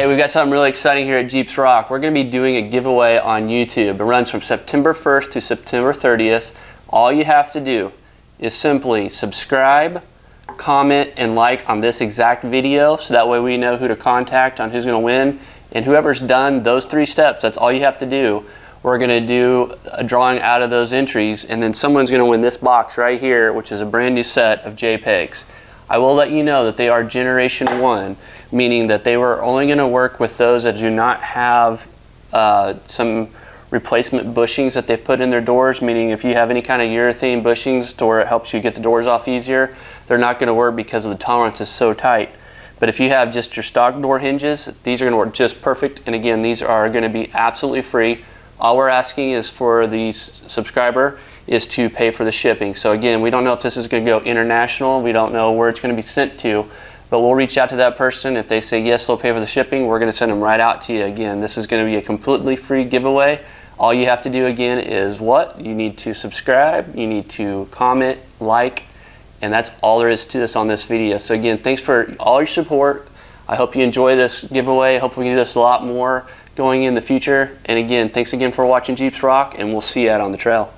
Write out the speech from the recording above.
Hey, we've got something really exciting here at Jpeggz Rock. We're going to be doing a giveaway on YouTube. It runs from September 1st to September 30th. All you have to do is simply subscribe, comment, and like on this exact video, so that way we know who to contact on who's going to win. And whoever's done those 3 steps, that's all you have to do. We're going to do a drawing out of those entries, and then someone's going to win this box right here, which is a brand new set of Jpeggz. I will let you know that they are Generation 1, meaning that they were only going to work with those that do not have some replacement bushings that they've put in their doors, meaning if you have any kind of urethane bushings to where it helps you get the doors off easier, they're not going to work because of the tolerance is so tight. But if you have just your stock door hinges, these are going to work just perfect. And again, these are going to be absolutely free. All we're asking is for the subscriber is to pay for the shipping. So again, we don't know if this is going to go international. We don't know where it's going to be sent to, but we'll reach out to that person. If they say yes, they'll pay for the shipping, we're going to send them right out to you. Again, this is going to be a completely free giveaway. All you have to do again is what? You need to subscribe, you need to comment, like, and that's all there is to this on this video. So again, thanks for all your support. I hope you enjoy this giveaway. Hopefully we can do this a lot more going in the future. And again, thanks again for watching Jpeggz Rock, and we'll see you out on the trail.